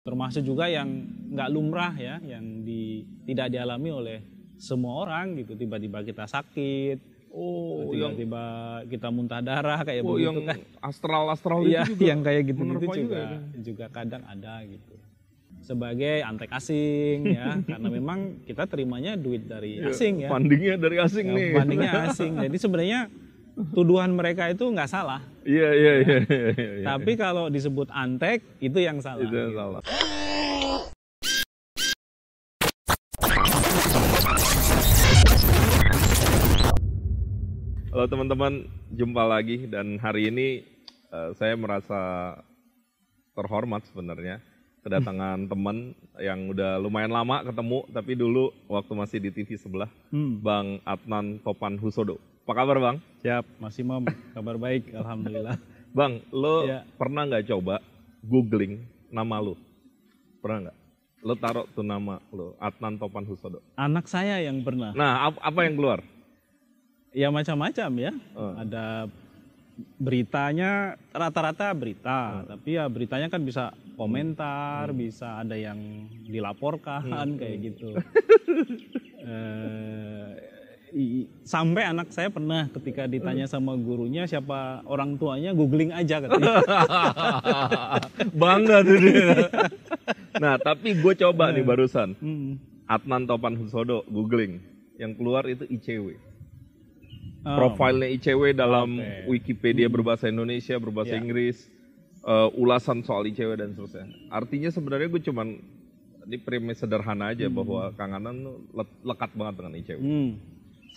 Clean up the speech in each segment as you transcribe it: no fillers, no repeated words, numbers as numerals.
Termasuk juga yang nggak lumrah ya, yang tidak dialami oleh semua orang gitu. Tiba-tiba kita sakit, tiba-tiba kita muntah darah kayak begitu yang kan. Astral Iya, itu juga yang kayak gitu-gitu juga kadang ada gitu. Sebagai antek asing ya, karena memang kita terimanya duit dari asing ya. Fundingnya dari asing nih. Fundingnya asing. Jadi sebenarnya tuduhan mereka itu nggak salah. Iya. Tapi kalau disebut antek itu yang salah. Itu yang salah. Halo teman-teman, jumpa lagi dan hari ini saya merasa terhormat sebenarnya kedatangan teman yang udah lumayan lama ketemu, tapi dulu waktu masih di TV sebelah, Bang Adnan Topan Husodo. Apa kabar Bang? Siap, Mas Imam, kabar baik, alhamdulillah. Bang, lo pernah nggak coba googling nama lo? Pernah nggak? Lo taruh tuh nama lo, Adnan Topan Husodo. Anak saya yang pernah. Nah, apa yang keluar? Ya macam-macam ya. Ada beritanya, rata-rata berita. Tapi ya beritanya kan bisa komentar, bisa ada yang dilaporkan kayak gitu. Sampai anak saya pernah ketika ditanya sama gurunya siapa orang tuanya, googling aja katanya. Bangga tuh dia. Nah, tapi gue coba nih barusan. Adnan Topan Husodo, googling. Yang keluar itu ICW. Profilnya ICW dalam Wikipedia berbahasa Indonesia, berbahasa Inggris, ulasan soal ICW dan seterusnya. Artinya sebenarnya gue cuman, ini premis sederhana aja bahwa Kang Adnan lekat banget dengan ICW.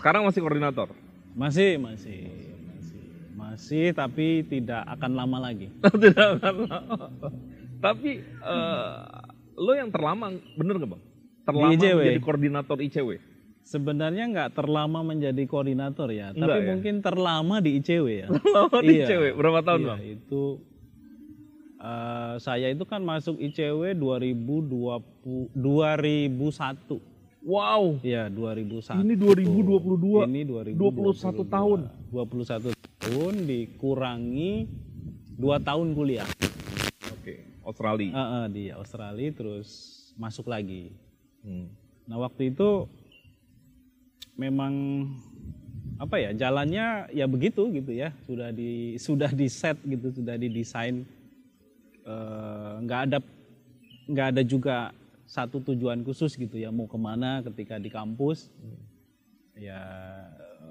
Sekarang masih koordinator? Masih, tapi tidak akan lama lagi. Tidak akan lama. Tapi lo yang terlama, bener gak Bang? Terlama menjadi koordinator ICW? Sebenarnya nggak terlama menjadi koordinator ya, tapi mungkin terlama di ICW ya. Terlama di ICW, berapa tahun Bang? Itu saya itu kan masuk ICW 2001. Wow. Iya, 2001. Ini 2022. Ini 2021 tahun. 21 tahun dikurangi 2 tahun kuliah. Oke, Australia. Di Australia terus masuk lagi. Nah, waktu itu memang apa ya, jalannya ya begitu gitu ya, sudah di set gitu, sudah didesain, nggak ada juga satu tujuan khusus gitu ya, mau kemana ketika di kampus. Ya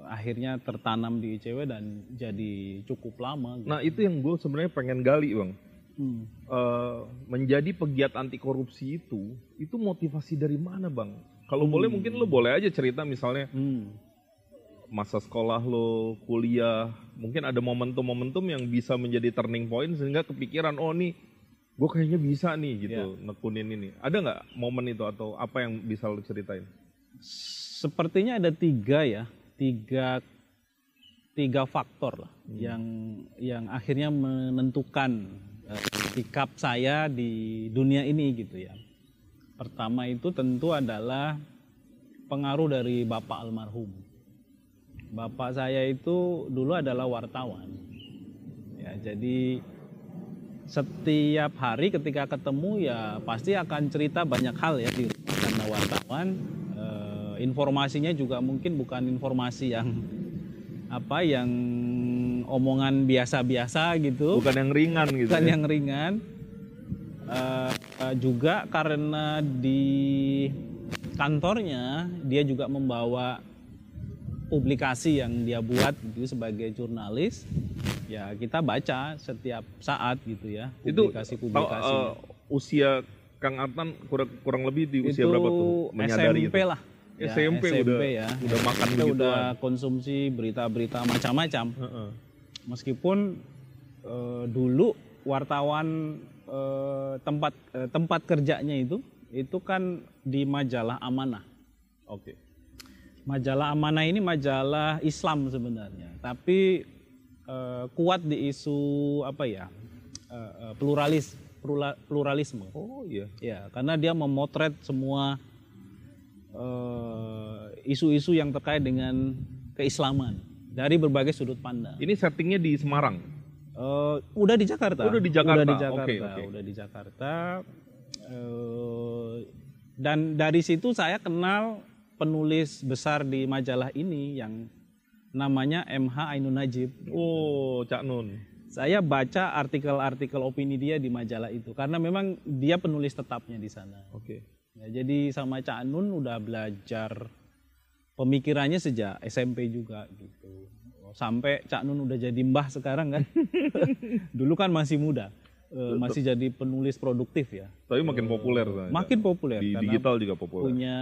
akhirnya tertanam di ICW dan jadi cukup lama gitu. Nah itu yang gue sebenarnya pengen gali Bang. Menjadi pegiat anti korupsi itu motivasi dari mana Bang? Kalau boleh mungkin lo boleh aja cerita misalnya masa sekolah lo, kuliah, mungkin ada momentum-momentum yang bisa menjadi turning point sehingga kepikiran, oh nih gue kayaknya bisa nih gitu nekunin ini. Ada nggak momen itu atau apa yang bisa lo ceritain? Sepertinya ada tiga faktor lah yang akhirnya menentukan sikap saya di dunia ini gitu ya. Pertama itu tentu adalah pengaruh dari Bapak almarhum. Bapak saya itu dulu adalah wartawan. Ya, jadi setiap hari ketika ketemu ya pasti akan cerita banyak hal ya di rumah karena wartawan. Informasinya juga mungkin bukan informasi yang omongan biasa-biasa gitu. Bukan yang ringan gitu. Bukan yang ringan. Juga karena di kantornya dia juga membawa publikasi yang dia buat gitu sebagai jurnalis, ya kita baca setiap saat gitu ya publikasi-publikasi. Usia Kang Adnan kurang lebih di usia berapa tuh menyadari SMP itu? lah. SMP udah makan kita gitu. Udah konsumsi berita-berita macam-macam. Meskipun dulu wartawan tempat kerjanya itu kan di majalah Amanah. Oke. Majalah Amanah ini majalah Islam sebenarnya, tapi kuat di isu pluralisme. Oh iya. Ya, karena dia memotret semua isu-isu yang terkait dengan keislaman dari berbagai sudut pandang. Ini settingnya di Semarang. Udah di Jakarta. Udah di Jakarta. Udah di Jakarta. Dan dari situ saya kenal penulis besar di majalah ini yang namanya MH Ainun Najib. Oh, Cak Nun. Saya baca artikel-artikel opini dia di majalah itu karena memang dia penulis tetapnya di sana. Oke. Ya, jadi sama Cak Nun udah belajar pemikirannya sejak SMP juga gitu. Sampai Cak Nun udah jadi mbah sekarang kan. Dulu kan masih muda. Masih jadi penulis produktif ya. Tapi makin populer. Makin populer. Di digital juga populer. Punya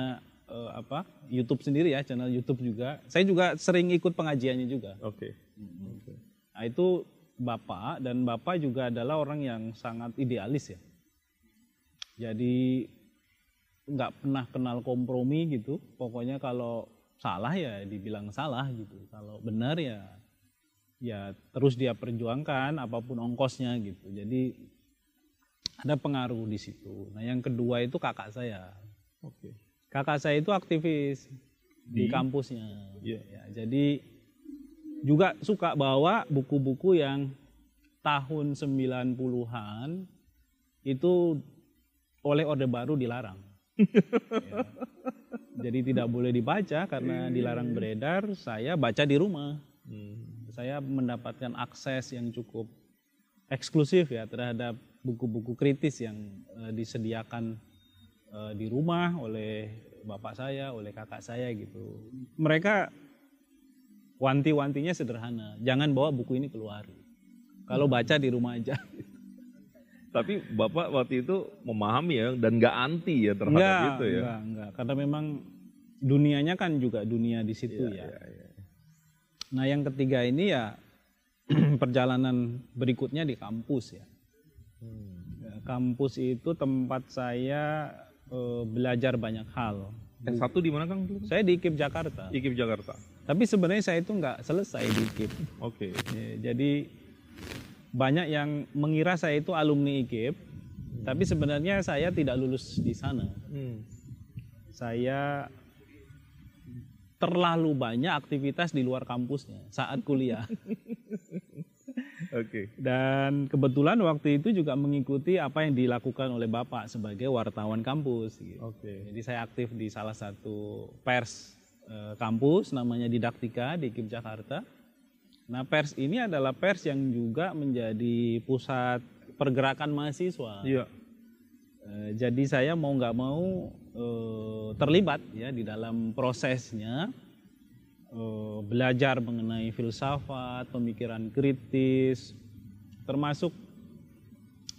YouTube sendiri ya, channel YouTube juga. Saya juga sering ikut pengajiannya juga. Oke. Nah itu Bapak, dan Bapak juga adalah orang yang sangat idealis ya. Jadi nggak pernah kenal kompromi gitu. Pokoknya kalau salah ya dibilang salah gitu. Kalau benar ya terus dia perjuangkan apapun ongkosnya gitu. Jadi ada pengaruh di situ. Nah yang kedua itu kakak saya. Oke. Kakak saya itu aktivis di kampusnya. Yeah. Ya, jadi juga suka bawa buku-buku yang tahun 90-an itu oleh Orde Baru dilarang. Ya. Jadi tidak boleh dibaca karena dilarang beredar, saya baca di rumah. Saya mendapatkan akses yang cukup eksklusif ya terhadap buku-buku kritis yang disediakan di rumah oleh bapak saya, oleh kakak saya gitu. Mereka wanti-wantinya sederhana, jangan bawa buku ini keluar. Kalau baca di rumah aja. Tapi Bapak waktu itu memahami ya dan nggak anti ya terhadap itu ya? Enggak. Karena memang dunianya kan juga dunia di situ ya. Nah yang ketiga ini ya perjalanan berikutnya di kampus ya. Kampus itu tempat saya belajar banyak hal. S1 di mana Kang? Saya di IKIP Jakarta. IKIP Jakarta. Tapi sebenarnya saya itu nggak selesai di IKIP. Oke. Jadi banyak yang mengira saya itu alumni IKIP, tapi sebenarnya saya tidak lulus di sana. Saya terlalu banyak aktivitas di luar kampusnya saat kuliah. Oke. Dan kebetulan waktu itu juga mengikuti apa yang dilakukan oleh Bapak sebagai wartawan kampus. Gitu. Oke. Jadi saya aktif di salah satu pers kampus namanya Didaktika di IKIP Jakarta. Nah pers ini adalah pers yang juga menjadi pusat pergerakan mahasiswa. Iya. Jadi saya mau nggak mau terlibat ya di dalam prosesnya, belajar mengenai filsafat, pemikiran kritis, termasuk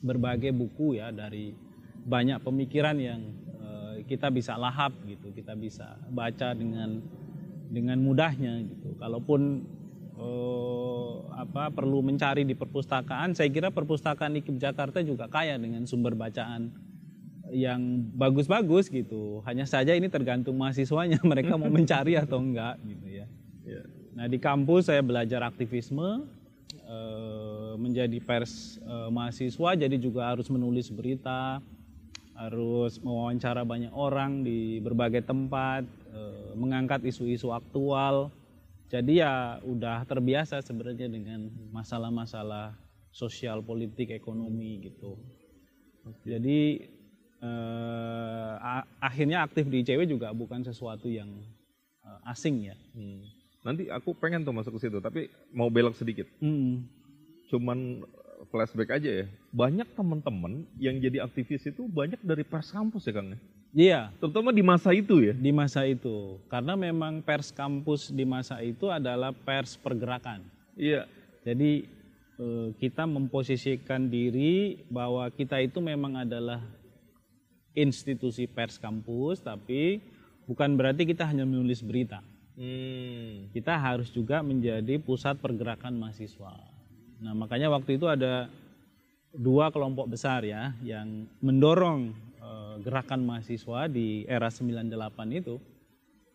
berbagai buku ya dari banyak pemikiran yang kita bisa lahap gitu, kita bisa baca dengan mudahnya gitu. Kalaupun perlu mencari di perpustakaan, saya kira perpustakaan IKIP Jakarta juga kaya dengan sumber bacaan yang bagus-bagus gitu. Hanya saja ini tergantung mahasiswanya, mereka mau mencari atau enggak gitu ya. Nah di kampus saya belajar aktivisme, menjadi pers mahasiswa, jadi juga harus menulis berita, harus mewawancara banyak orang di berbagai tempat, mengangkat isu-isu aktual. Jadi ya udah terbiasa sebenarnya dengan masalah-masalah sosial, politik, ekonomi gitu. Jadi akhirnya aktif di ICW juga bukan sesuatu yang asing ya. Nanti aku pengen tuh masuk ke situ, tapi mau belok sedikit. Cuman flashback aja ya. Banyak teman-teman yang jadi aktivis itu banyak dari pers kampus ya Kang? Iya. Terutama di masa itu ya? Di masa itu. Karena memang pers kampus di masa itu adalah pers pergerakan. Iya. Jadi kita memposisikan diri bahwa kita itu memang adalah institusi pers kampus, tapi bukan berarti kita hanya menulis berita. Kita harus juga menjadi pusat pergerakan mahasiswa. Nah makanya waktu itu ada dua kelompok besar ya yang mendorong gerakan mahasiswa di era 98 itu.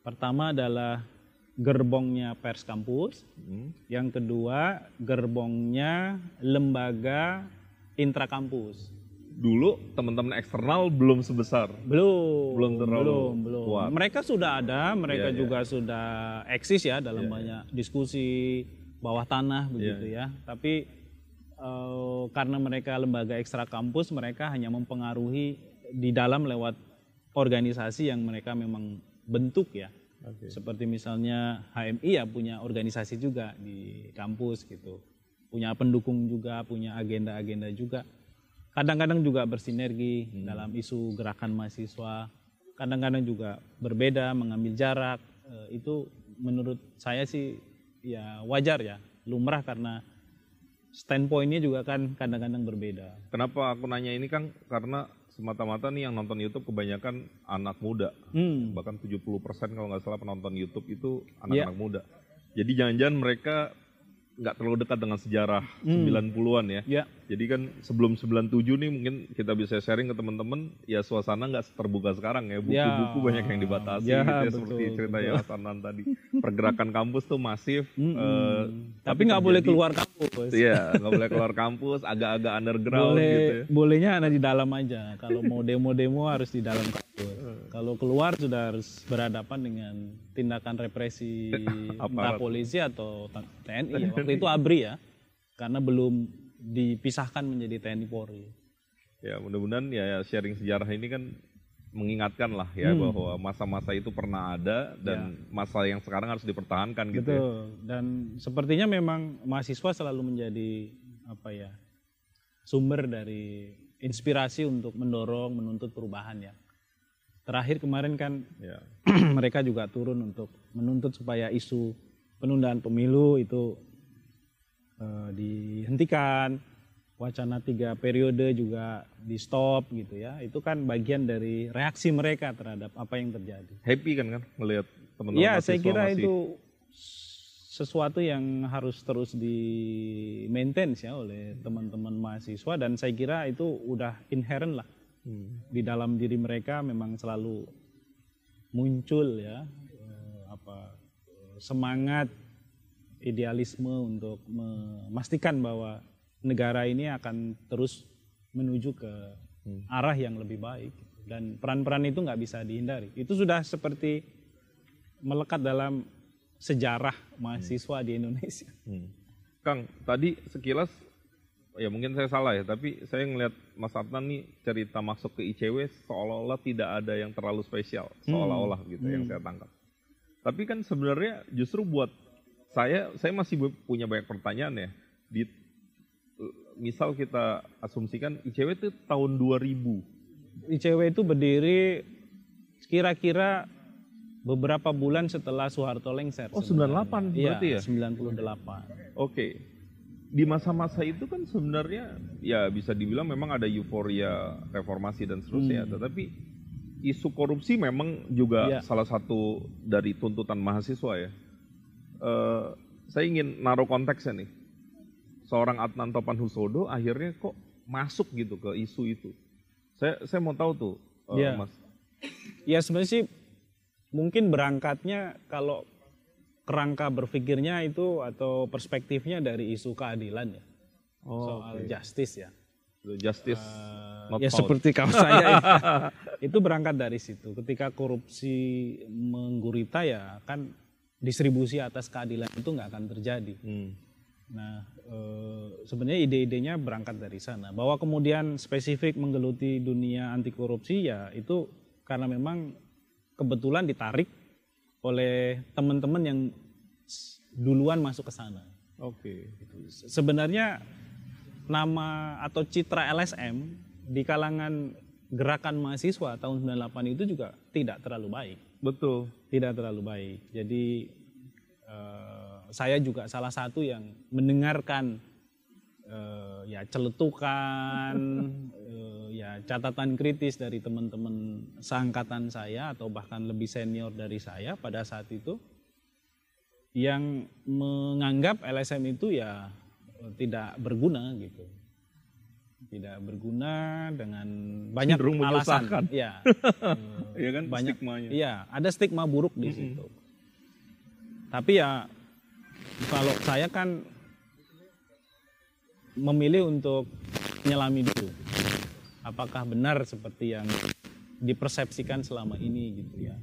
Pertama adalah gerbongnya pers kampus, yang kedua gerbongnya lembaga intrakampus. Dulu teman-teman eksternal belum sebesar. Belum terlalu kuat. Mereka sudah ada, mereka juga sudah eksis ya dalam banyak diskusi bawah tanah begitu ya. Tapi karena mereka lembaga ekstra kampus, mereka hanya mempengaruhi di dalam lewat organisasi yang mereka memang bentuk ya. Seperti misalnya HMI ya punya organisasi juga di kampus gitu. Punya pendukung juga, punya agenda-agenda juga. Kadang-kadang juga bersinergi dalam isu gerakan mahasiswa. Kadang-kadang juga berbeda, mengambil jarak. Itu menurut saya sih ya wajar ya, lumrah karena standpoint-nya juga kan kadang-kadang berbeda. Kenapa aku nanya ini Kang? Karena semata-mata nih yang nonton YouTube kebanyakan anak muda. Bahkan 70% kalau nggak salah penonton YouTube itu anak-anak muda. Jadi jangan-jangan mereka nggak terlalu dekat dengan sejarah 90-an ya. Jadi kan sebelum 97 nih mungkin kita bisa sharing ke teman-teman, ya suasana nggak terbuka sekarang ya. Buku-buku banyak yang dibatasi gitu ya, seperti ceritanya Mas Adnan tadi. Pergerakan kampus tuh masif. Tapi nggak boleh keluar kampus. Iya, nggak boleh keluar kampus, agak-agak underground gitu ya. Bolehnya ada di dalam aja. Kalau mau demo-demo harus di dalam kampus. Kalau keluar sudah harus berhadapan dengan tindakan represi entah polisi atau TNI ya. Waktu itu ABRI ya, karena belum dipisahkan menjadi TNI Polri. Ya mudah-mudahan ya sharing sejarah ini kan mengingatkan lah ya bahwa masa-masa itu pernah ada dan masa yang sekarang harus dipertahankan gitu. Betul. Ya. Dan sepertinya memang mahasiswa selalu menjadi sumber dari inspirasi untuk mendorong, menuntut perubahan ya. Terakhir kemarin kan mereka juga turun untuk menuntut supaya isu penundaan pemilu itu dihentikan, wacana 3 periode juga di stop gitu ya. Itu kan bagian dari reaksi mereka terhadap apa yang terjadi. Happy kan melihat teman-teman ya, mahasiswa saya kira masih... itu sesuatu yang harus terus di maintain ya oleh teman-teman mahasiswa, dan saya kira itu udah inherent lah. Di dalam diri mereka memang selalu muncul ya semangat idealisme untuk memastikan bahwa negara ini akan terus menuju ke arah yang lebih baik, dan peran-peran itu nggak bisa dihindari. Itu sudah seperti melekat dalam sejarah mahasiswa di Indonesia. Kang, tadi sekilas ya mungkin saya salah ya, tapi saya ngelihat Mas Adnan nih cerita masuk ke ICW seolah-olah tidak ada yang terlalu spesial, seolah-olah gitu yang saya tangkap. Tapi kan sebenarnya justru buat saya masih punya banyak pertanyaan ya. Misal kita asumsikan ICW itu tahun 2000. ICW itu berdiri kira-kira beberapa bulan setelah Soeharto lengser. Oh, 98 berarti ya? 98. Oke. Di masa-masa itu kan sebenarnya ya bisa dibilang memang ada euforia reformasi dan seterusnya, tetapi isu korupsi memang juga salah satu dari tuntutan mahasiswa ya. Saya ingin naruh konteksnya nih. Seorang Adnan Topanhusodo akhirnya kok masuk gitu ke isu itu. Saya mau tahu tuh, Mas. Ya sebenarnya sih mungkin berangkatnya kalau kerangka berpikirnya itu atau perspektifnya dari isu keadilan ya, soal justice ya. Justice ya found. Seperti kaos saya itu berangkat dari situ. Ketika korupsi menggurita ya kan distribusi atas keadilan itu nggak akan terjadi. Nah sebenarnya ide-idenya berangkat dari sana. Bahwa kemudian spesifik menggeluti dunia anti korupsi ya itu karena memang kebetulan ditarik oleh teman-teman yang duluan masuk ke sana. Oke. Sebenarnya nama atau citra LSM di kalangan gerakan mahasiswa tahun 98 itu juga tidak terlalu baik. Betul. Tidak terlalu baik. Jadi saya juga salah satu yang mendengarkan ya celetukan, ya catatan kritis dari teman-teman seangkatan saya atau bahkan lebih senior dari saya pada saat itu, yang menganggap LSM itu ya tidak berguna gitu, tidak berguna dengan banyak alasan. Ya, ya kan banyak stigmanya. Iya, ada stigma buruk di situ. Tapi ya kalau saya kan memilih untuk menyelami dulu. Apakah benar seperti yang dipersepsikan selama ini gitu ya.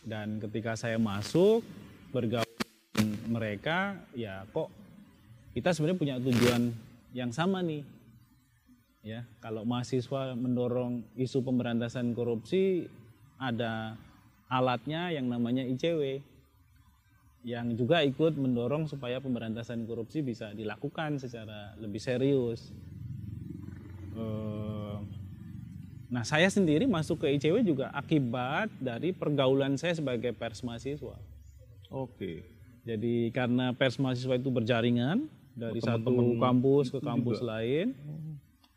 Dan ketika saya masuk bergaul dengan mereka, ya kok kita sebenarnya punya tujuan yang sama nih. Ya, kalau mahasiswa mendorong isu pemberantasan korupsi, ada alatnya yang namanya ICW, yang juga ikut mendorong supaya pemberantasan korupsi bisa dilakukan secara lebih serius. Nah, saya sendiri masuk ke ICW juga akibat dari pergaulan saya sebagai pers mahasiswa. Oke. Jadi karena pers mahasiswa itu berjaringan dari satu kampus ke kampus lain,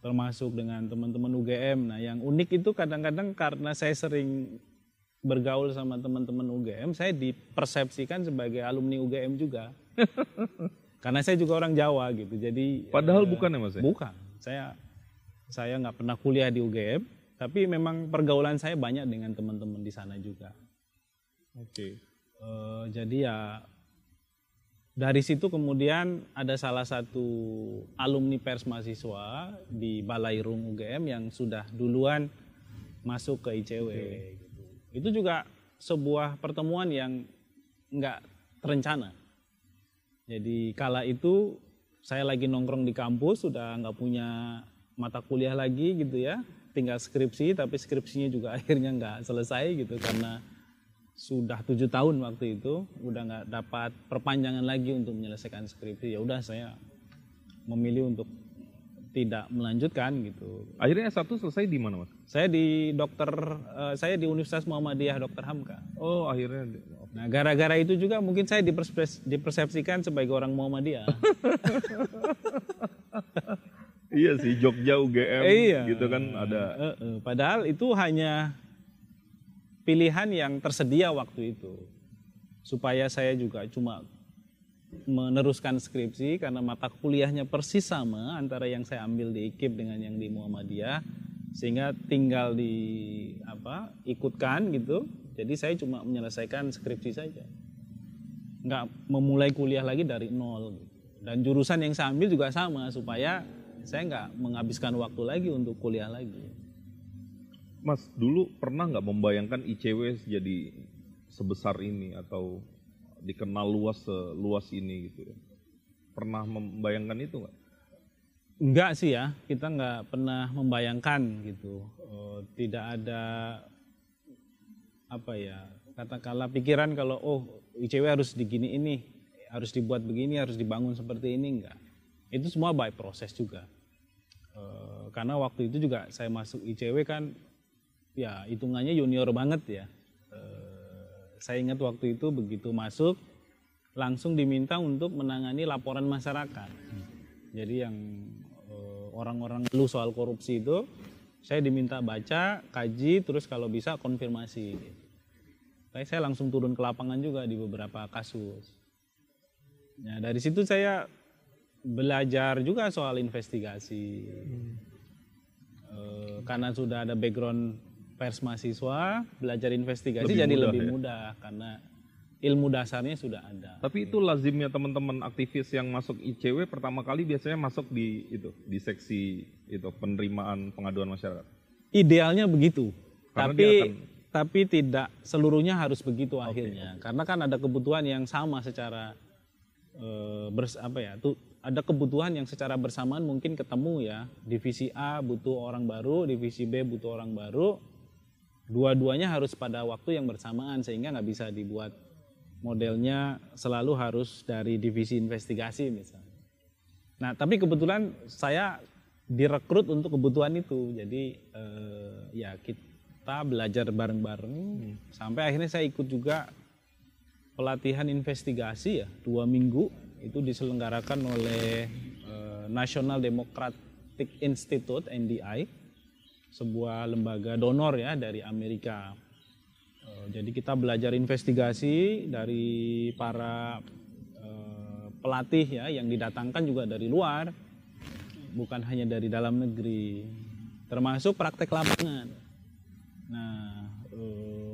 termasuk dengan teman-teman UGM. Nah, yang unik itu kadang-kadang karena saya sering bergaul sama teman-teman UGM, saya dipersepsikan sebagai alumni UGM juga. Karena saya juga orang Jawa gitu. Jadi padahal bukan ya Mas? Bukan. Saya nggak pernah kuliah di UGM, tapi memang pergaulan saya banyak dengan teman-teman di sana juga. Oke. Jadi ya dari situ kemudian ada salah satu alumni pers mahasiswa di Balairung UGM yang sudah duluan masuk ke ICW. Gitu. Itu juga sebuah pertemuan yang nggak terencana. Jadi kala itu saya lagi nongkrong di kampus, sudah nggak punya mata kuliah lagi gitu ya, tinggal skripsi, tapi skripsinya juga akhirnya nggak selesai gitu karena sudah 7 tahun waktu itu, udah nggak dapat perpanjangan lagi untuk menyelesaikan skripsi. Ya udah saya memilih untuk tidak melanjutkan gitu. Akhirnya S1 selesai di mana Mas? Saya di Universitas Muhammadiyah Dr. Hamka. Oh akhirnya. Nah gara-gara itu juga mungkin saya dipersepsikan sebagai orang Muhammadiyah. Iya sih, Jogja UGM gitu kan ada. Padahal itu hanya pilihan yang tersedia waktu itu. Supaya saya juga cuma meneruskan skripsi karena mata kuliahnya persis sama antara yang saya ambil di IKIP dengan yang di Muhammadiyah, sehingga tinggal ikutkan gitu. Jadi saya cuma menyelesaikan skripsi saja, nggak memulai kuliah lagi dari nol gitu. Dan jurusan yang saya ambil juga sama supaya saya nggak menghabiskan waktu lagi untuk kuliah lagi. Mas dulu pernah nggak membayangkan ICW jadi sebesar ini atau dikenal seluas ini gitu ya? Pernah membayangkan itu nggak? Enggak sih ya, kita nggak pernah membayangkan gitu. Tidak ada katakanlah pikiran kalau ICW harus digini ini, harus dibuat begini, harus dibangun seperti ini, enggak. Itu semua by proses juga. Karena waktu itu juga saya masuk ICW kan ya hitungannya junior banget ya. Saya ingat waktu itu begitu masuk langsung diminta untuk menangani laporan masyarakat. Jadi yang orang-orang ngeluh soal korupsi itu saya diminta baca, kaji, terus kalau bisa konfirmasi. Saya langsung turun ke lapangan juga di beberapa kasus. Nah, dari situ saya belajar juga soal investigasi. Karena sudah ada background pers mahasiswa, belajar investigasi jadi lebih mudah karena ilmu dasarnya sudah ada. Tapi itu lazimnya teman-teman aktivis yang masuk ICW pertama kali biasanya masuk di seksi penerimaan pengaduan masyarakat. Idealnya begitu. Tapi tidak seluruhnya harus begitu akhirnya. Karena kan ada kebutuhan yang sama secara ada kebutuhan yang secara bersamaan mungkin ketemu ya. Divisi A butuh orang baru, divisi B butuh orang baru. Dua-duanya harus pada waktu yang bersamaan sehingga nggak bisa dibuat modelnya selalu harus dari divisi investigasi misalnya. Nah tapi kebetulan saya direkrut untuk kebutuhan itu, jadi ya kita belajar bareng-bareng sampai akhirnya saya ikut juga pelatihan investigasi ya 2 minggu itu diselenggarakan oleh National Democratic Institute NDI. Sebuah lembaga donor ya dari Amerika. Jadi kita belajar investigasi dari para pelatih ya yang didatangkan juga dari luar, bukan hanya dari dalam negeri, termasuk praktek lapangan. Nah,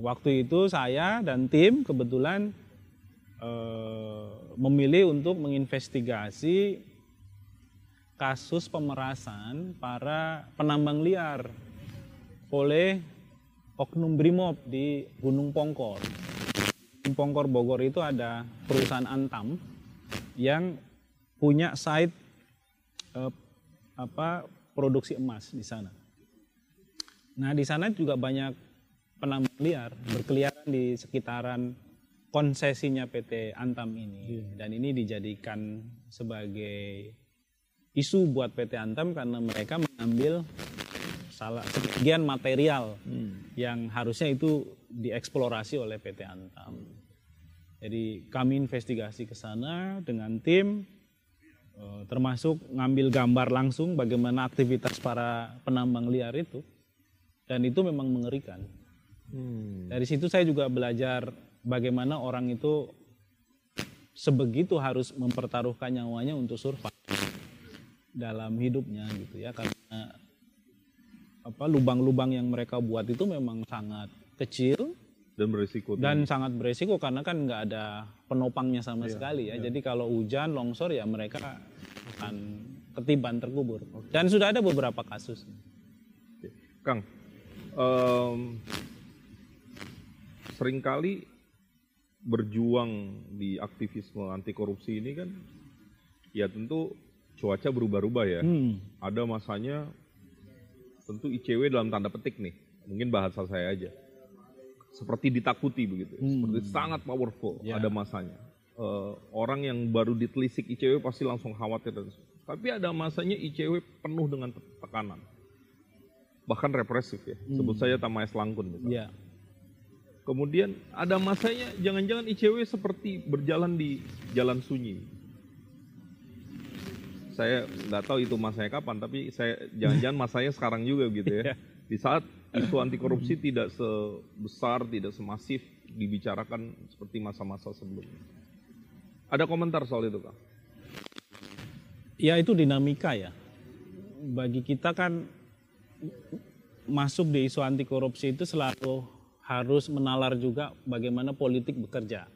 waktu itu saya dan tim kebetulan memilih untuk menginvestigasi kasus pemerasan para penambang liar oleh oknum Brimob di Gunung Pongkor. Gunung Pongkor Bogor itu ada perusahaan Antam yang punya site produksi emas di sana. Nah di sana juga banyak penambang liar berkeliaran di sekitaran konsesinya PT Antam ini, dan ini dijadikan sebagai isu buat PT Antam karena mereka mengambil sebagian material yang harusnya itu dieksplorasi oleh PT Antam. Jadi kami investigasi ke sana dengan tim, termasuk ngambil gambar langsung bagaimana aktivitas para penambang liar itu, dan itu memang mengerikan. Dari situ saya juga belajar bagaimana orang itu sebegitu harus mempertaruhkan nyawanya untuk survive dalam hidupnya gitu ya, karena lubang-lubang yang mereka buat itu memang sangat kecil dan berisiko sangat berisiko karena kan nggak ada penopangnya sama sekali ya. Jadi kalau hujan longsor ya mereka akan ketiban terkubur. Dan sudah ada beberapa kasus. Kang, seringkali berjuang di aktivisme anti korupsi ini kan ya tentu cuaca berubah-ubah ya. Ada masanya tentu ICW dalam tanda petik nih, mungkin bahasa saya aja, seperti ditakuti begitu, seperti sangat powerful. Ada masanya orang yang baru ditelisik ICW pasti langsung khawatir, tapi ada masanya ICW penuh dengan tekanan, bahkan represif ya. Sebut saja Tamais Langkun misalnya. Kemudian ada masanya jangan-jangan ICW seperti berjalan di jalan sunyi. Saya nggak tahu itu masanya kapan, tapi jangan-jangan masanya sekarang juga gitu ya. Di saat isu anti korupsi tidak sebesar, tidak semasif dibicarakan seperti masa-masa sebelumnya. Ada komentar soal itu, Kak? Ya itu dinamika ya. Bagi kita kan masuk di isu anti korupsi itu selalu harus menalar juga bagaimana politik bekerja.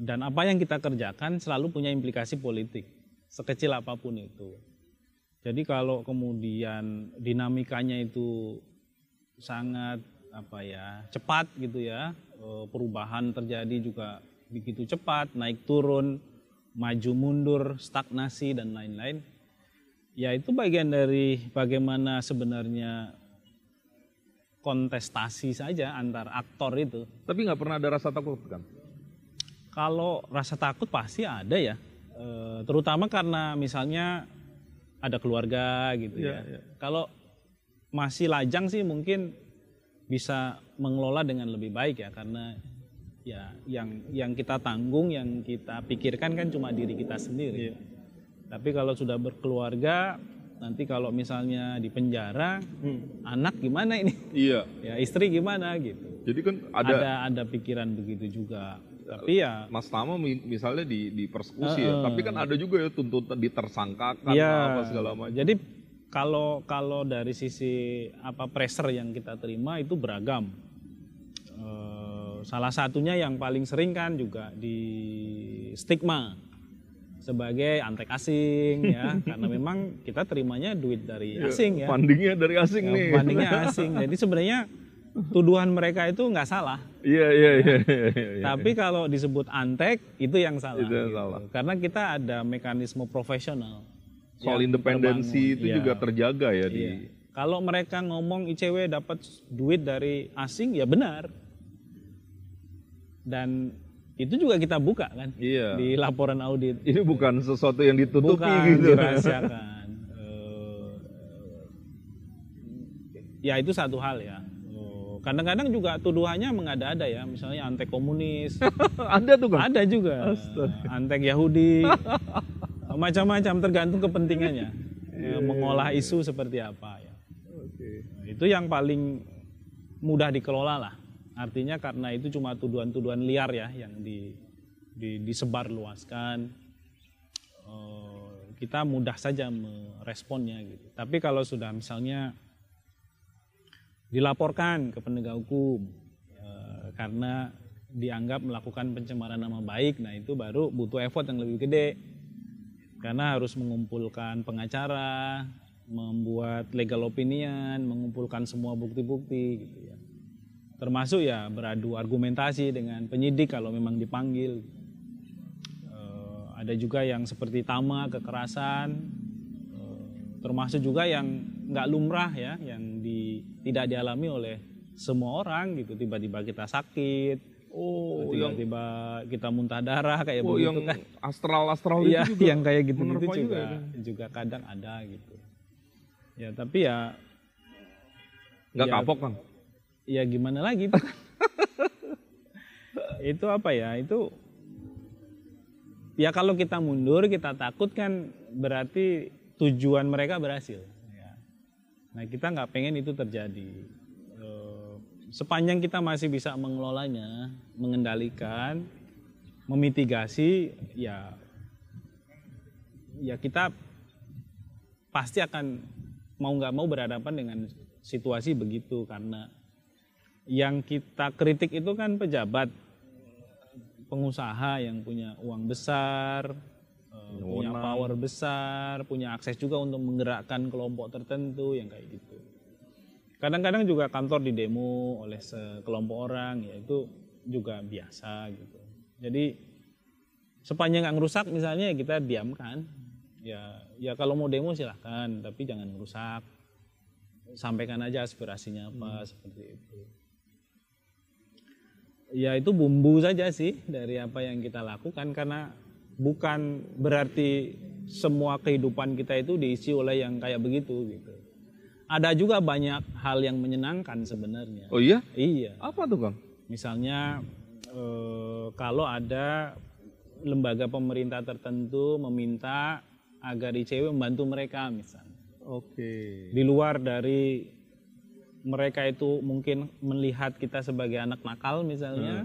Dan apa yang kita kerjakan selalu punya implikasi politik, sekecil apapun itu. Jadi kalau kemudian dinamikanya itu sangat cepat gitu ya, perubahan terjadi juga begitu cepat, naik turun, maju mundur, stagnasi dan lain-lain. Ya itu bagian dari bagaimana sebenarnya kontestasi saja antar aktor itu. Tapi nggak pernah ada rasa takut kan? Kalau rasa takut pasti ada ya, terutama karena misalnya ada keluarga gitu ya. Kalau masih lajang sih mungkin bisa mengelola dengan lebih baik ya, karena ya yang kita tanggung, yang kita pikirkan kan cuma diri kita sendiri. Tapi kalau sudah berkeluarga, nanti kalau misalnya di penjara, anak gimana ini? Ya istri gimana gitu. Jadi kan ada pikiran begitu juga. Tapi ya Mas Tama misalnya di persekusi ya, tapi kan ada juga ya tuntutan ditersangkakan apa segala macam. Jadi kalau dari sisi pressure yang kita terima itu beragam. Salah satunya yang paling sering kan juga di stigma sebagai antek asing ya, karena memang kita terimanya duit dari asing ya. Fundingnya dari asing nih. Fundingnya asing. Jadi sebenarnya tuduhan mereka itu nggak salah. Iya. Tapi kalau disebut antek itu yang salah. Itu yang salah. Karena kita ada mekanisme profesional. Soal independensi itu juga terjaga ya di. Kalau mereka ngomong ICW dapat duit dari asing ya benar. Dan itu juga kita buka kan di laporan audit. Ini bukan sesuatu yang ditutupi bukan gitu. Dirahasiakan. Ya itu satu hal ya. Kadang-kadang juga tuduhannya mengada-ada ya, misalnya antek komunis. Ada tuh kan? Ada juga. Antek Yahudi. Macam-macam tergantung kepentingannya. Mengolah isu seperti apa ya. Itu yang paling mudah dikelola lah. Artinya karena itu cuma tuduhan-tuduhan liar ya yang disebarluaskan. Kita mudah saja meresponnya gitu. Tapi kalau sudah misalnya dilaporkan ke penegak hukum karena dianggap melakukan pencemaran nama baik, nah itu baru butuh effort yang lebih gede karena harus mengumpulkan pengacara, membuat legal opinion, mengumpulkan semua bukti-bukti gitu ya. Termasuk ya beradu argumentasi dengan penyidik kalau memang dipanggil. Ada juga yang seperti Tama, kekerasan, termasuk juga yang nggak lumrah ya, yang tidak dialami oleh semua orang gitu. Tiba-tiba kita sakit, tiba-tiba kita muntah darah kayak begitu yang kan. Astral Iya, itu juga yang kayak gitu juga ya, kadang ada gitu. Ya tapi ya nggak kapok kan? Ya gimana lagi itu kan. Itu apa ya? Itu ya kalau kita mundur, kita takut kan berarti tujuan mereka berhasil. Ya. Nah kita nggak pengen itu terjadi. Sepanjang kita masih bisa mengelolanya, mengendalikan, memitigasi, ya kita pasti akan mau nggak mau berhadapan dengan situasi begitu, karena yang kita kritik itu kan pejabat, pengusaha yang punya uang besar, punya power besar, punya akses juga untuk menggerakkan kelompok tertentu yang kayak gitu. Kadang-kadang juga kantor didemo oleh sekelompok orang, ya itu juga biasa gitu. Jadi sepanjang nggak ngerusak misalnya ya kita diamkan. Ya kalau mau demo silahkan, tapi jangan merusak. Sampaikan aja aspirasinya apa seperti itu. Ya itu bumbu saja sih dari apa yang kita lakukan, karena bukan berarti semua kehidupan kita itu diisi oleh yang kayak begitu gitu. Ada juga banyak hal yang menyenangkan sebenarnya. Oh iya? Iya. Apa tuh Kang? Misalnya kalau ada lembaga pemerintah tertentu meminta agar ICW membantu mereka misalnya. Oke. Di luar dari mereka itu mungkin melihat kita sebagai anak nakal misalnya,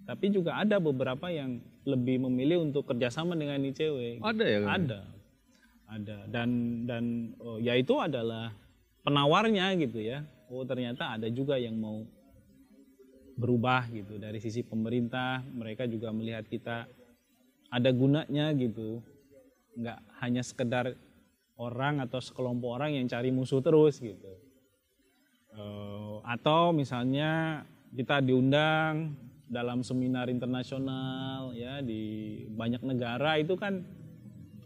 tapi juga ada beberapa yang lebih memilih untuk kerjasama dengan ICW. Ada ya Kang? Ada. Dan ya itu adalah penawarnya gitu ya. Oh ternyata ada juga yang mau berubah gitu. Dari sisi pemerintah mereka juga melihat kita ada gunanya gitu. Nggak hanya sekedar orang atau sekelompok orang yang cari musuh terus gitu. Atau misalnya kita diundang dalam seminar internasional ya di banyak negara, itu kan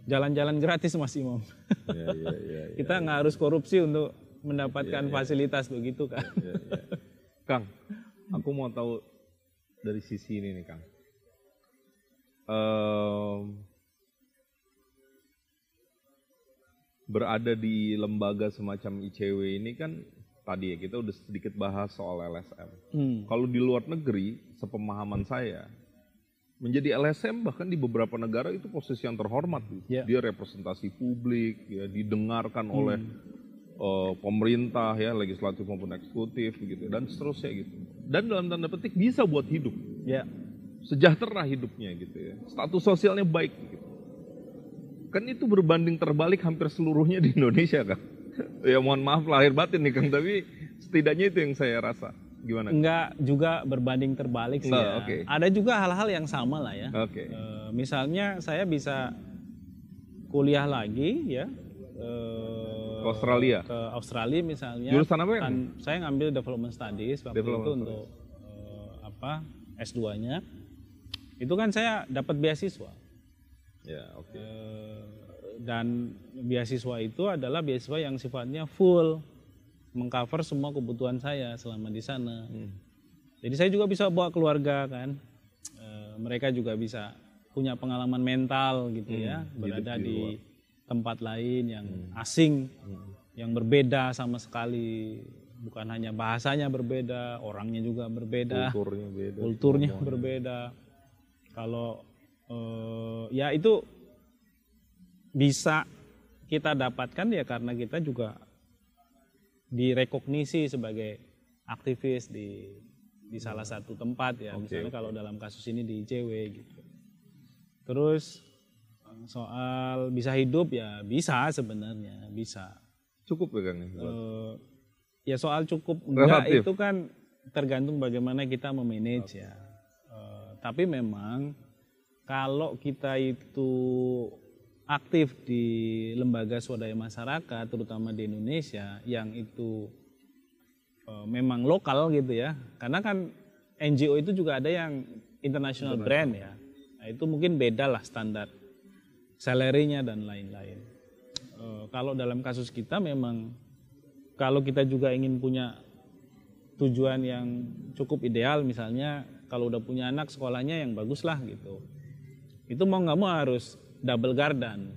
jalan-jalan gratis Mas Imam. Kita nggak harus korupsi untuk mendapatkan fasilitas begitu kan. Kang, aku mau tahu dari sisi ini nih Kang. Berada di lembaga semacam ICW ini kan tadi ya kita udah sedikit bahas soal LSM. Kalau di luar negeri, sepemahaman saya, menjadi LSM bahkan di beberapa negara itu posisi yang terhormat. Dia representasi publik, ya didengarkan oleh pemerintah ya, legislatif maupun eksekutif gitu, dan seterusnya gitu. Dan dalam tanda petik bisa buat hidup, sejahtera hidupnya gitu ya, status sosialnya baik gitu. Kan itu berbanding terbalik hampir seluruhnya di Indonesia kan. Ya mohon maaf lahir batin nih Kang, tapi setidaknya itu yang saya rasa. Gimana? Enggak juga berbanding terbalik sih ya. Ada juga hal-hal yang sama lah ya. Misalnya saya bisa kuliah lagi ya. Ke Australia misalnya. Jurusan apa ya? Saya ngambil development studies waktu itu untuk S2-nya. Itu kan saya dapat beasiswa. Dan beasiswa itu adalah beasiswa yang sifatnya full, mengcover semua kebutuhan saya selama di sana. Jadi saya juga bisa bawa keluarga kan. Mereka juga bisa punya pengalaman mental gitu ya, berada di tempat lain yang asing, yang berbeda sama sekali. Bukan hanya bahasanya berbeda, orangnya juga berbeda, kulturnya berbeda. Kalau ya itu bisa kita dapatkan ya karena kita juga direkognisi sebagai aktivis di salah satu tempat ya. Misalnya kalau dalam kasus ini di ICW gitu. Terus soal bisa hidup ya bisa sebenarnya, bisa. Cukup ya Kang? Ya soal cukup enggak itu kan tergantung bagaimana kita memanage ya. Tapi memang kalau kita itu aktif di lembaga swadaya masyarakat, terutama di Indonesia, yang itu memang lokal gitu ya. Karena kan NGO itu juga ada yang international brand ya. Nah, itu mungkin beda lah standar salary-nya dan lain-lain. Kalau dalam kasus kita memang kalau kita juga ingin punya tujuan yang cukup ideal, misalnya kalau udah punya anak sekolahnya yang bagus lah gitu, itu mau nggak mau harus double garden,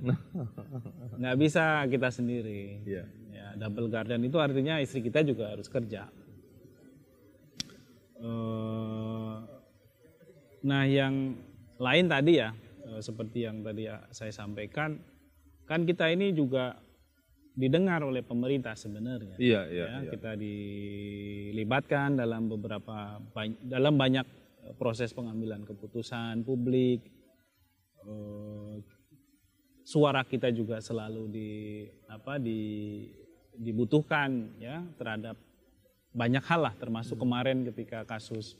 nggak bisa kita sendiri. Yeah. Ya, double garden itu artinya istri kita juga harus kerja. Nah yang lain tadi ya, seperti yang tadi saya sampaikan, kan kita ini juga didengar oleh pemerintah sebenarnya. Iya. Kita dilibatkan dalam dalam banyak proses pengambilan keputusan publik. Suara kita juga selalu dibutuhkan ya terhadap banyak hal lah, termasuk kemarin ketika kasus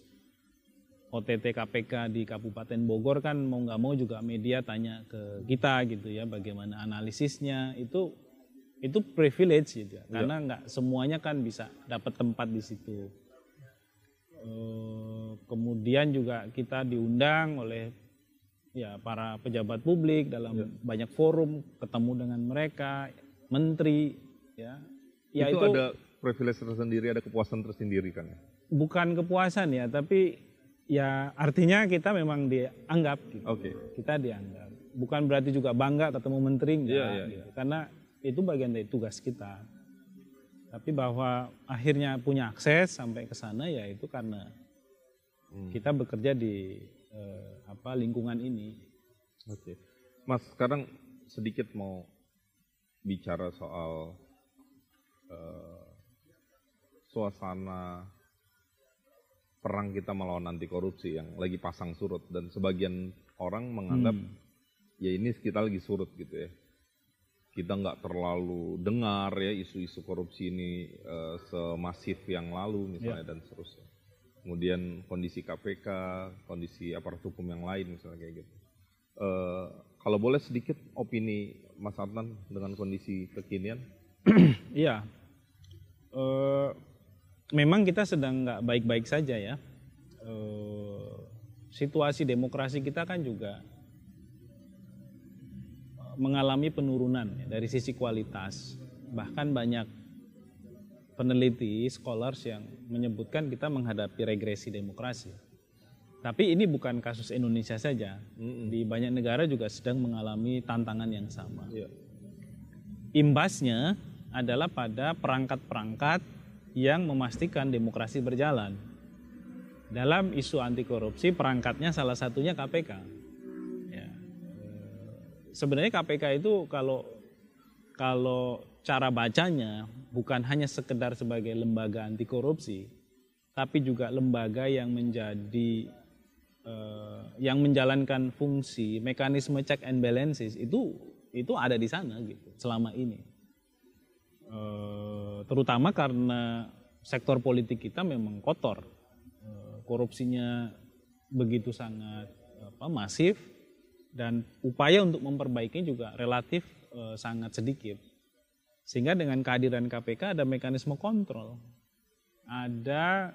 OTT KPK di Kabupaten Bogor kan mau nggak mau juga media tanya ke kita gitu ya, bagaimana analisisnya. Itu privilege gitu ya, karena nggak semuanya kan bisa dapat tempat di situ. Kemudian juga kita diundang oleh ya para pejabat publik dalam banyak forum, ketemu dengan mereka, menteri ya. Itu ada privilege tersendiri, ada kepuasan tersendiri kan ya? Bukan kepuasan ya, tapi ya artinya kita memang dianggap gitu. Kita dianggap. Bukan berarti juga bangga ketemu menteri enggak gitu. Karena itu bagian dari tugas kita. Tapi bahwa akhirnya punya akses sampai ke sana ya itu karena kita bekerja di lingkungan ini. Mas, sekarang sedikit mau bicara soal suasana perang kita melawan anti korupsi yang lagi pasang surut, dan sebagian orang menganggap ya ini kita lagi surut gitu ya. Kita nggak terlalu dengar ya isu-isu korupsi ini semasif yang lalu misalnya dan seterusnya. Kemudian kondisi KPK, kondisi aparat hukum yang lain misalnya kayak gitu. Kalau boleh sedikit opini Mas Adnan dengan kondisi kekinian? Iya, memang kita sedang nggak baik-baik saja ya. Situasi demokrasi kita kan juga mengalami penurunan ya, dari sisi kualitas. Bahkan banyak peneliti, scholars yang menyebutkan kita menghadapi regresi demokrasi. Tapi ini bukan kasus Indonesia saja. Di banyak negara juga sedang mengalami tantangan yang sama. Imbasnya adalah pada perangkat-perangkat yang memastikan demokrasi berjalan. Dalam isu anti korupsi, perangkatnya salah satunya KPK. Sebenarnya KPK itu kalau cara bacanya bukan hanya sekedar sebagai lembaga anti korupsi, tapi juga lembaga yang yang menjalankan fungsi mekanisme check and balances itu ada di sana gitu selama ini. Terutama karena sektor politik kita memang kotor, korupsinya begitu sangat masif. Dan upaya untuk memperbaiki juga relatif sangat sedikit. Sehingga dengan kehadiran KPK ada mekanisme kontrol. Ada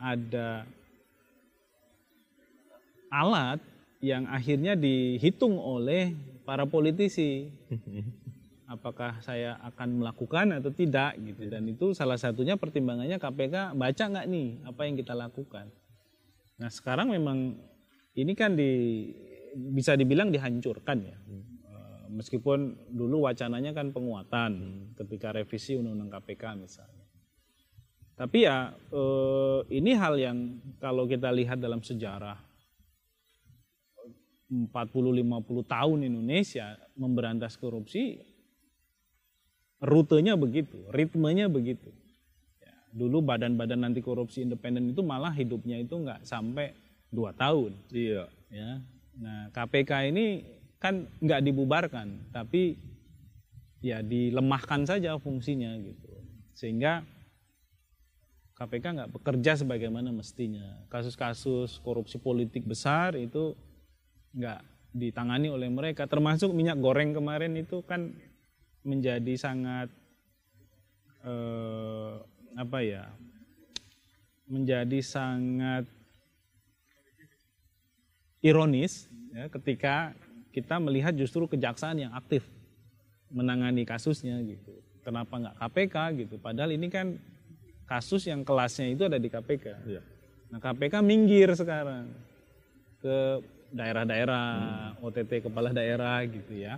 ada alat yang akhirnya dihitung oleh para politisi. Apakah saya akan melakukan atau tidak gitu. Dan itu salah satunya pertimbangannya KPK baca nggak nih apa yang kita lakukan. Nah sekarang memang ini kan bisa dibilang dihancurkan ya. Meskipun dulu wacananya kan penguatan ketika revisi Undang-Undang KPK misalnya. Tapi ya ini hal yang kalau kita lihat dalam sejarah 40-50 tahun Indonesia memberantas korupsi, rutenya begitu, ritmenya begitu. Ya, dulu badan-badan anti korupsi independen itu malah hidupnya itu nggak sampai 2 tahun. Iya. Ya. Nah, KPK ini kan nggak dibubarkan, tapi ya dilemahkan saja fungsinya gitu. Sehingga KPK nggak bekerja sebagaimana mestinya. Kasus-kasus korupsi politik besar itu nggak ditangani oleh mereka. Termasuk minyak goreng kemarin itu kan menjadi sangat menjadi sangat ironis ya, ketika kita melihat justru kejaksaan yang aktif menangani kasusnya gitu. Kenapa nggak KPK gitu? Padahal ini kan kasus yang kelasnya itu ada di KPK. Iya. Nah KPK minggir sekarang ke daerah-daerah, OTT kepala daerah gitu ya.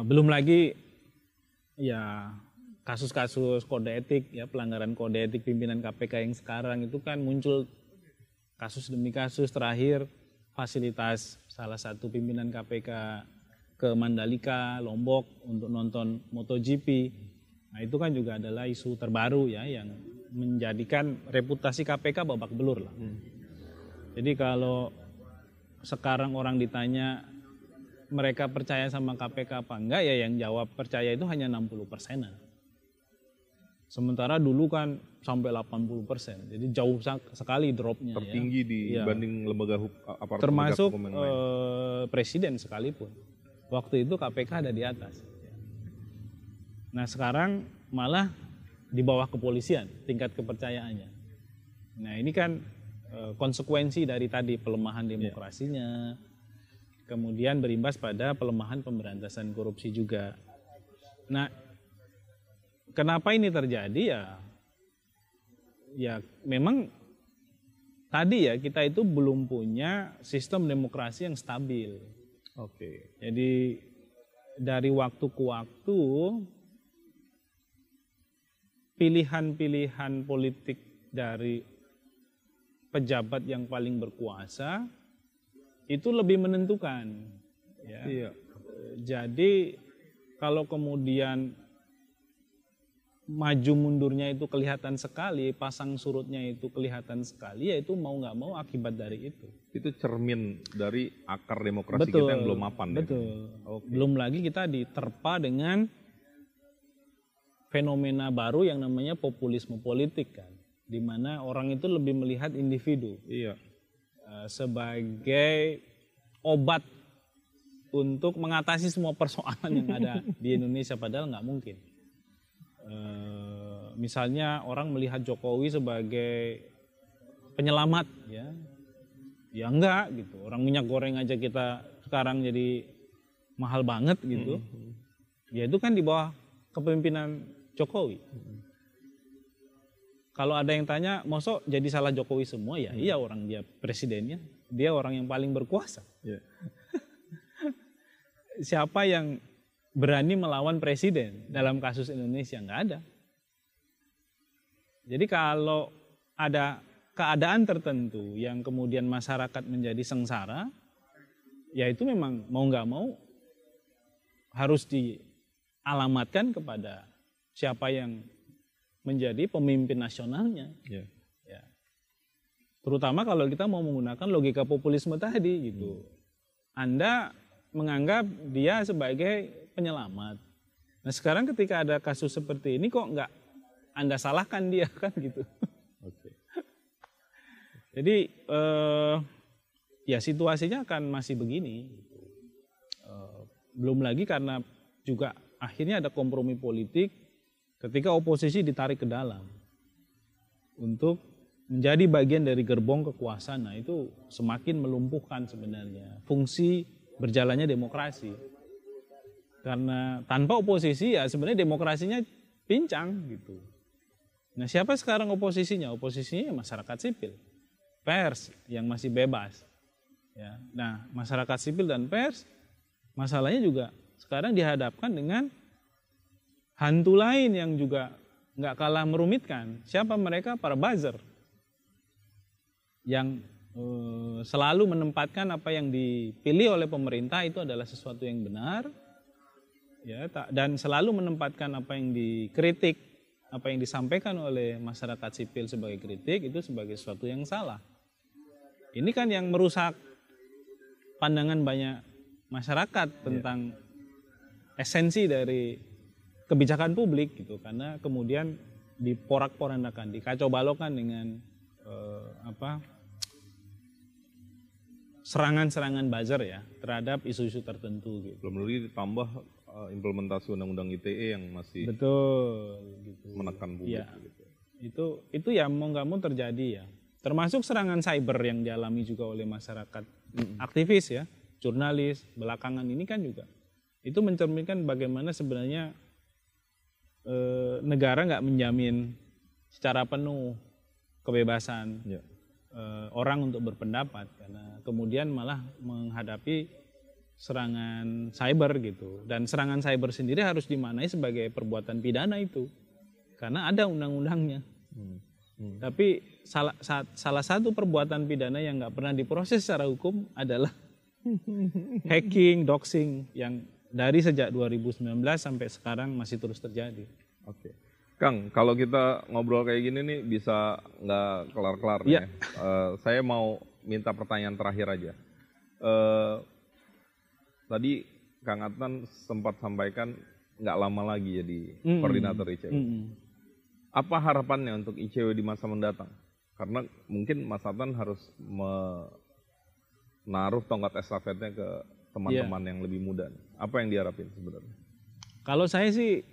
Belum lagi ya kasus-kasus kode etik ya, pelanggaran kode etik pimpinan KPK yang sekarang itu kan muncul kasus demi kasus. Terakhir fasilitas salah satu pimpinan KPK ke Mandalika, Lombok untuk nonton MotoGP. Nah itu kan juga adalah isu terbaru ya yang menjadikan reputasi KPK babak belur lah. Jadi kalau sekarang orang ditanya mereka percaya sama KPK apa enggak, ya yang jawab percaya itu hanya 60%-an. Sementara dulu kan sampai 80%. Jadi jauh sekali dropnya. Tertinggi dibanding lembaga aparat termasuk penegak hukum yang lain. Presiden sekalipun. Waktu itu KPK ada di atas. Nah sekarang malah di bawah kepolisian tingkat kepercayaannya. Nah ini kan konsekuensi dari tadi pelemahan demokrasinya, kemudian berimbas pada pelemahan pemberantasan korupsi juga. Nah kenapa ini terjadi ya memang tadi ya kita itu belum punya sistem demokrasi yang stabil. Oke. Jadi dari waktu ke waktu pilihan-pilihan politik dari pejabat yang paling berkuasa itu lebih menentukan. Ya. Iya. Jadi kalau kemudian maju mundurnya itu kelihatan sekali, pasang surutnya itu kelihatan sekali, ya itu mau nggak mau akibat dari itu. Itu cermin dari akar demokrasi kita yang belum mapan. Betul. Ya? Okay. Belum lagi kita diterpa dengan fenomena baru yang namanya populisme politik kan, di mana orang itu lebih melihat individu sebagai obat untuk mengatasi semua persoalan yang ada di Indonesia, padahal nggak mungkin. Misalnya orang melihat Jokowi sebagai penyelamat ya enggak gitu. Orang minyak goreng aja kita sekarang jadi mahal banget gitu. Ya itu kan di bawah kepemimpinan Jokowi. Kalau ada yang tanya, mosok jadi salah Jokowi semua? Ya iya, orang dia presidennya, dia orang yang paling berkuasa. Siapa yang berani melawan presiden dalam kasus Indonesia? Nggak ada. Jadi kalau ada keadaan tertentu yang kemudian masyarakat menjadi sengsara, ya itu memang mau nggak mau harus dialamatkan kepada siapa yang menjadi pemimpin nasionalnya. Ya. Terutama kalau kita mau menggunakan logika populisme tadi gitu. Anda menganggap dia sebagai penyelamat. Nah sekarang ketika ada kasus seperti ini kok nggak Anda salahkan dia kan gitu. Okay. Jadi ya situasinya akan masih begini. Belum lagi karena juga akhirnya ada kompromi politik ketika oposisi ditarik ke dalam untuk menjadi bagian dari gerbong kekuasaan. Nah itu semakin melumpuhkan sebenarnya fungsi berjalannya demokrasi. Karena tanpa oposisi ya sebenarnya demokrasinya pincang gitu. Nah siapa sekarang oposisinya? Oposisinya ya masyarakat sipil, pers yang masih bebas. Ya. Nah masyarakat sipil dan pers masalahnya juga sekarang dihadapkan dengan hantu lain yang juga nggak kalah merumitkan. Siapa mereka? Para buzzer yang selalu menempatkan apa yang dipilih oleh pemerintah itu adalah sesuatu yang benar. Ya, dan selalu menempatkan apa yang dikritik, apa yang disampaikan oleh masyarakat sipil sebagai kritik itu sebagai sesuatu yang salah. Ini kan yang merusak pandangan banyak masyarakat tentang esensi dari kebijakan publik gitu, karena kemudian diporak-porandakan, dikacau balokkan dengan serangan-serangan buzzer ya terhadap isu-isu tertentu gitu. Belum lagi ditambah implementasi undang-undang ITE yang masih betul gitu. Menekan publik ya, gitu. Itu ya mau nggak mau terjadi ya. Termasuk serangan cyber yang dialami juga oleh masyarakat aktivis ya, jurnalis belakangan ini kan juga. Itu mencerminkan bagaimana sebenarnya negara nggak menjamin secara penuh kebebasan orang untuk berpendapat, karena kemudian malah menghadapi serangan cyber gitu. Dan serangan cyber sendiri harus dimaknai sebagai perbuatan pidana itu, karena ada undang-undangnya. Tapi salah satu perbuatan pidana yang nggak pernah diproses secara hukum adalah hacking, doxing yang dari sejak 2019 sampai sekarang masih terus terjadi. Oke, Kang, kalau kita ngobrol kayak gini nih bisa nggak kelar-kelar ya. Saya mau minta pertanyaan terakhir aja. Tadi Kang Adnan sempat sampaikan nggak lama lagi jadi koordinator ICW. Apa harapannya untuk ICW di masa mendatang? Karena mungkin Mas Adnan harus menaruh tongkat estafetnya ke teman-teman yang lebih muda. Apa yang diharapin sebenarnya? Kalau saya sih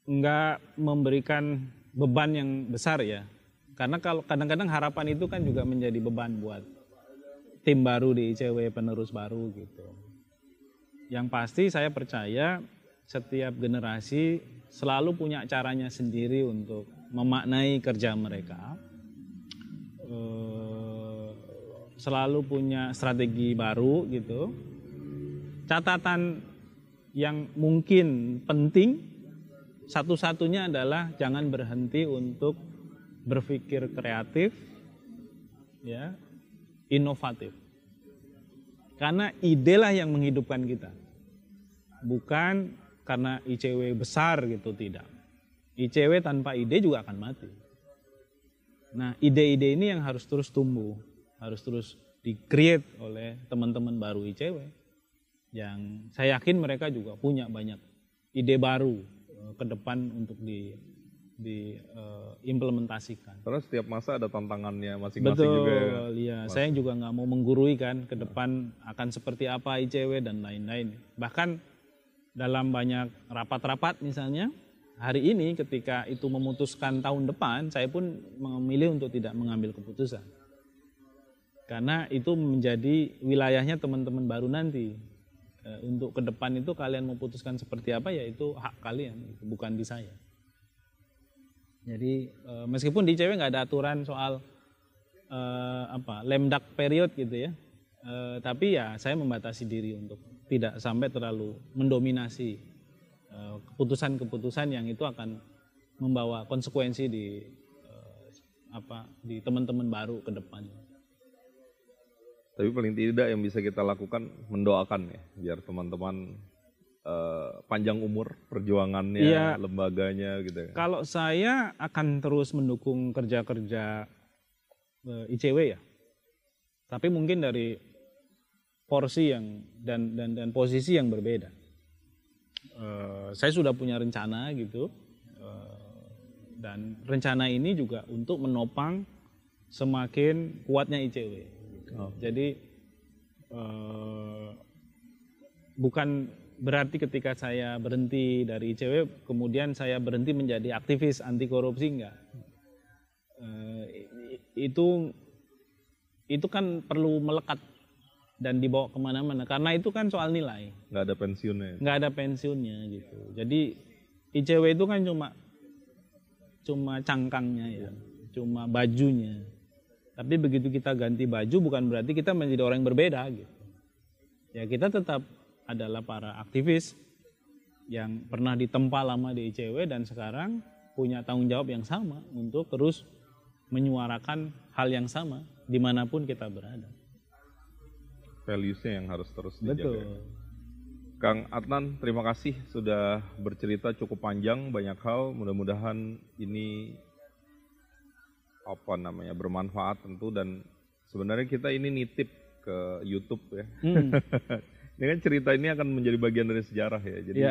nggak memberikan beban yang besar ya. Karena kalau kadang-kadang harapan itu kan juga menjadi beban buat tim baru di ICW, penerus baru gitu. Yang pasti saya percaya setiap generasi selalu punya caranya sendiri untuk memaknai kerja mereka. Selalu punya strategi baru gitu. Catatan yang mungkin penting satu-satunya adalah jangan berhenti untuk berpikir kreatif, ya, inovatif. Karena idelah yang menghidupkan kita. Bukan karena ICW besar gitu, tidak. ICW tanpa ide juga akan mati. Nah, ide-ide ini yang harus terus tumbuh, harus terus di-create oleh teman-teman baru ICW. Yang saya yakin mereka juga punya banyak ide baru ke depan untuk diimplementasikan. Karena setiap masa ada tantangannya masing-masing juga ya. Betul, iya. Saya juga nggak mau menggurui kan ke depan akan seperti apa ICW dan lain-lain. Bahkan dalam banyak rapat-rapat misalnya, hari ini ketika itu memutuskan tahun depan, saya pun memilih untuk tidak mengambil keputusan. Karena itu menjadi wilayahnya teman-teman baru nanti. Untuk ke depan itu kalian memutuskan seperti apa, ya itu hak kalian, bukan di saya. Jadi meskipun di ICW nggak ada aturan soal lemdak period gitu ya, tapi ya saya membatasi diri untuk tidak sampai terlalu mendominasi keputusan-keputusan yang itu akan membawa konsekuensi di teman-teman baru ke depan. Tapi paling tidak yang bisa kita lakukan mendoakan ya, biar teman-teman panjang umur perjuangannya, ya, lembaganya gitu ya. Kalau saya akan terus mendukung kerja-kerja ICW ya, tapi mungkin dari porsi yang dan posisi yang berbeda. Saya sudah punya rencana gitu, dan rencana ini juga untuk menopang semakin kuatnya ICW. Jadi bukan berarti ketika saya berhenti dari ICW kemudian saya berhenti menjadi aktivis anti korupsi, enggak. Itu kan perlu melekat dan dibawa kemana-mana, karena itu kan soal nilai. Nggak ada pensiunnya. Nggak ada pensiunnya gitu. Jadi ICW itu kan cuma cangkangnya ya, cuma bajunya. Tapi begitu kita ganti baju bukan berarti kita menjadi orang yang berbeda gitu. Ya kita tetap adalah para aktivis yang pernah ditempa lama di ICW dan sekarang punya tanggung jawab yang sama untuk terus menyuarakan hal yang sama dimanapun kita berada. Values-nya yang harus terus dijaga. Betul. Kang Adnan, terima kasih sudah bercerita cukup panjang banyak hal. Mudah-mudahan ini bermanfaat tentu, dan sebenarnya kita ini nitip ke YouTube ya. Ini kan cerita ini akan menjadi bagian dari sejarah ya. Jadi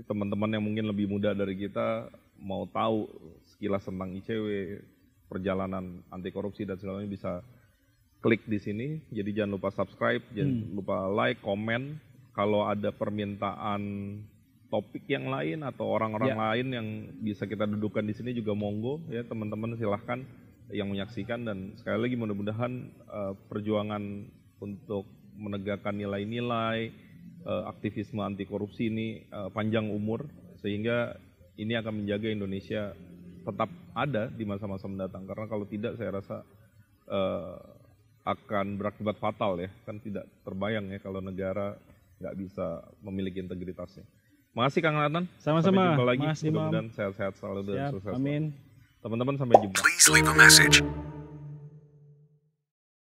teman-teman yang mungkin lebih muda dari kita mau tahu sekilas tentang ICW, perjalanan anti korupsi dan segalanya, bisa klik di sini. Jadi jangan lupa subscribe, jangan lupa like, komen. Kalau ada permintaan topik yang lain atau orang-orang lain yang bisa kita dudukkan di sini juga monggo ya teman-teman, silahkan. yang menyaksikan, dan sekali lagi mudah-mudahan perjuangan untuk menegakkan nilai-nilai aktivisme anti korupsi ini panjang umur, sehingga ini akan menjaga Indonesia tetap ada di masa-masa mendatang. Karena kalau tidak, saya rasa akan berakibat fatal ya. Kan tidak terbayang ya kalau negara nggak bisa memiliki integritasnya. Makasih Kang Adnan. Sama-sama. Sampai jumpa lagi. Mas Imam. Mudah-mudahan sehat-sehat selalu dan Siap, sukses. amin. Teman-teman sampai jumpa. Please leave a message.